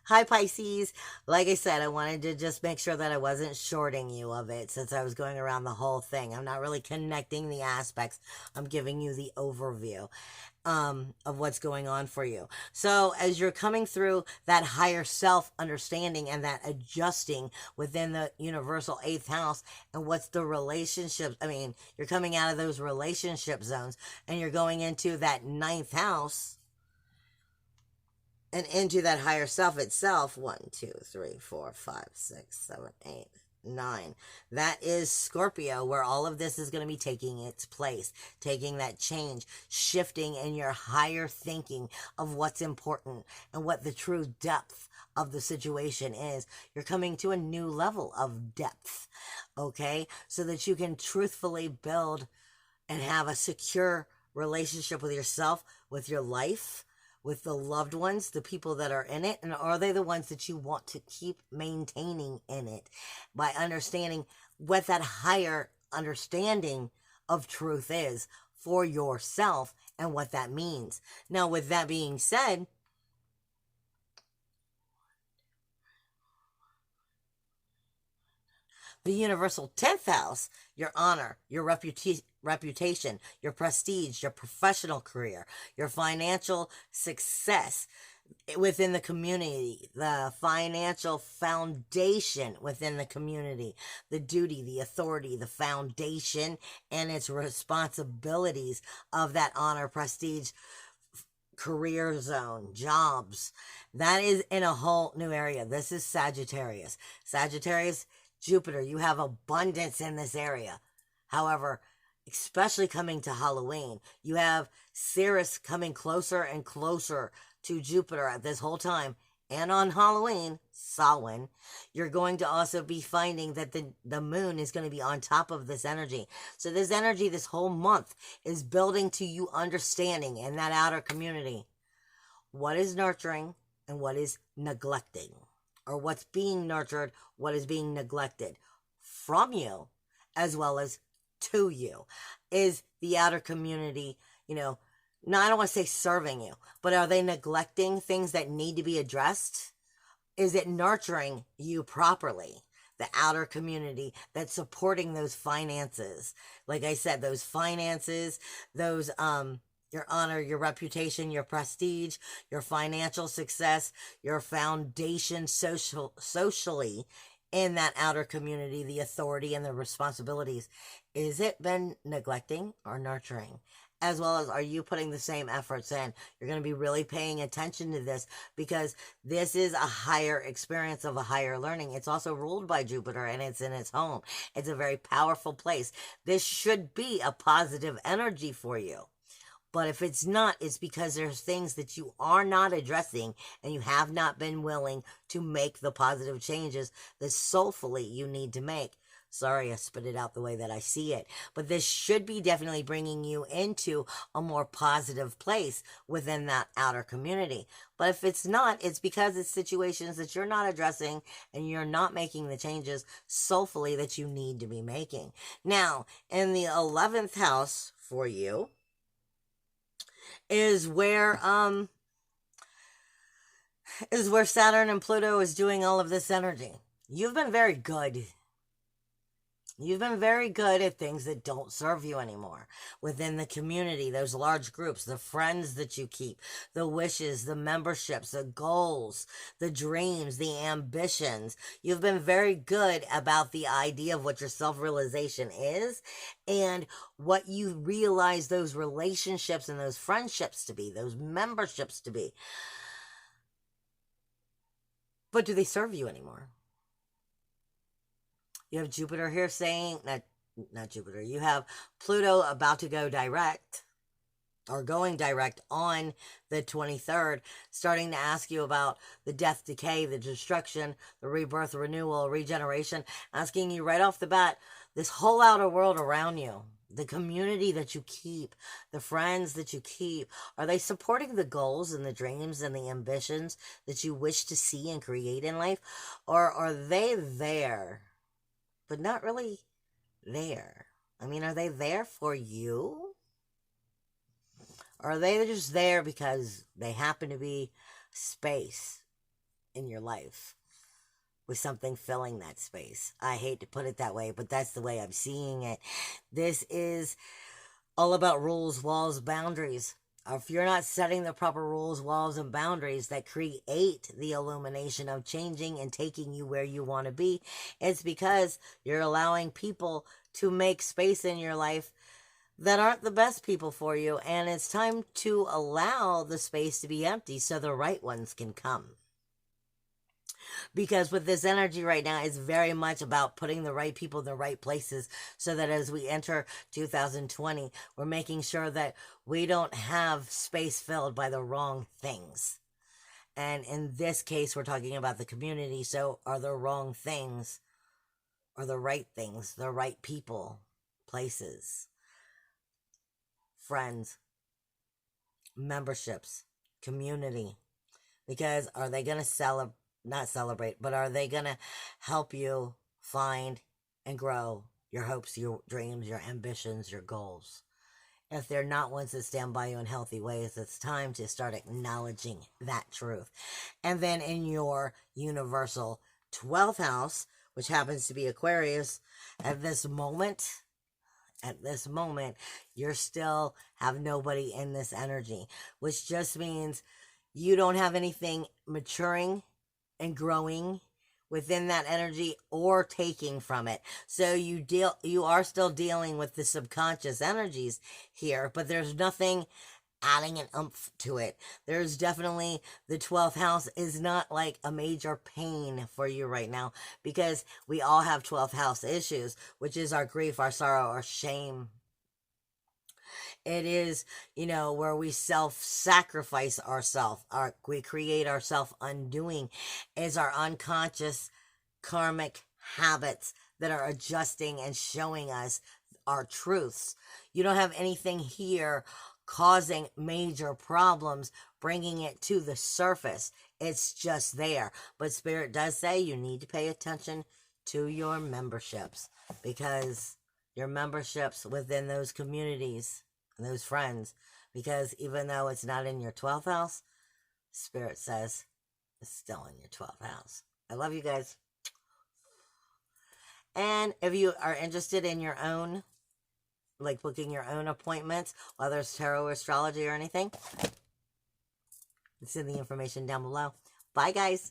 Hi, Pisces. Like I said, I wanted to just make sure that I wasn't shorting you of it since I was going around the whole thing. I'm not really connecting the aspects. I'm giving you the overview of what's going on for you. So, as you're coming through that higher self understanding and that adjusting within the universal eighth house, and what's the relationships? I mean, you're coming out of those relationship zones and you're going into that ninth house and into that higher self itself. 1, 2, 3, 4, 5, 6, 7, 8, 9. That is Scorpio, where all of this is going to be taking its place, taking that change, shifting in your higher thinking of what's important and what the true depth of the situation is. You're coming to a new level of depth, okay, so that you can truthfully build and have a secure relationship with yourself, with your life, with the loved ones, the people that are in it, and are they the ones that you want to keep maintaining in it by understanding what that higher understanding of truth is for yourself and what that means. Now, with that being said, the universal 10th house, your honor, your reputation, your prestige, your professional career, your financial success within the community, the financial foundation within the community, the duty, the authority, the foundation, and its responsibilities of that honor, prestige, career zone, jobs. That is in a whole new area. This is Sagittarius. Sagittarius, Jupiter, you have abundance in this area. However, especially coming to Halloween, you have Ceres coming closer and closer to Jupiter at this whole time. And on Halloween, Samhain, you're going to also be finding that the moon is going to be on top of this energy. So this energy this whole month is building to you understanding in that outer community what is nurturing and what is neglecting, or what's being nurtured, what is being neglected from you as well as to you. Is the outer community, no, I don't want to say serving you, but are they neglecting things that need to be addressed? Is it nurturing you properly? The outer community that's supporting those finances. Like I said, those finances, those, your honor, your reputation, your prestige, your financial success, your foundation socially in that outer community, the authority and the responsibilities. Is it been neglecting or nurturing? As well as, are you putting the same efforts in? You're going to be really paying attention to this, because this is a higher experience of a higher learning. It's also ruled by Jupiter and it's in its home. It's a very powerful place. This should be a positive energy for you. But if it's not, it's because there's things that you are not addressing and you have not been willing to make the positive changes that soulfully you need to make. Sorry, I spit it out the way that I see it. But this should be definitely bringing you into a more positive place within that outer community. But if it's not, it's because it's situations that you're not addressing and you're not making the changes soulfully that you need to be making. Now, in the 11th house for you is where Saturn and Pluto is doing all of this energy. You've been very good. You've been very good at things that don't serve you anymore within the community, those large groups, the friends that you keep, the wishes, the memberships, the goals, the dreams, the ambitions. You've been very good about the idea of what your self-realization is and what you realize those relationships and those friendships to be, those memberships to be. But do they serve you anymore? You have Jupiter here saying, not Jupiter, you have Pluto about to go direct, or going direct on the 23rd, starting to ask you about the death, decay, the destruction, the rebirth, renewal, regeneration, asking you right off the bat, this whole outer world around you, the community that you keep, the friends that you keep, are they supporting the goals and the dreams and the ambitions that you wish to see and create in life? Or are they there, but not really there? I mean, are they there for you? Or are they just there because they happen to be space in your life, with something filling that space. I hate to put it that way, but that's the way I'm seeing it. This is all about rules, walls, boundaries. If you're not setting the proper rules, walls, and boundaries that create the illumination of changing and taking you where you want to be, it's because you're allowing people to make space in your life that aren't the best people for you. And it's time to allow the space to be empty so the right ones can come. Because with this energy right now, it's very much about putting the right people in the right places so that as we enter 2020, we're making sure that we don't have space filled by the wrong things. And in this case, we're talking about the community. So are the wrong things or the right things, the right people, places, friends, memberships, community? Because are they going to not celebrate, but are they going to help you find and grow your hopes, your dreams, your ambitions, your goals? If they're not ones that stand by you in healthy ways, it's time to start acknowledging that truth. And then in your universal 12th house, which happens to be Aquarius, at this moment, you're still have nobody in this energy, which just means you don't have anything maturing and growing within that energy or taking from it. So you are still dealing with the subconscious energies here, but there's nothing adding an oomph to it. There's definitely, the 12th house is not like a major pain for you right now, because we all have 12th house issues, which is our grief, our sorrow, our shame. It is, where we self-sacrifice ourselves. We create our self-undoing. Is our unconscious karmic habits that are adjusting and showing us our truths. You don't have anything here causing major problems, bringing it to the surface. It's just there. But Spirit does say you need to pay attention to your memberships, because your memberships within those communities, those friends, because even though it's not in your 12th house, Spirit says it's still in your 12th house. I love you guys. And if you are interested in your own, like booking your own appointments, whether it's tarot or astrology or anything, it's in the information down below. Bye, guys.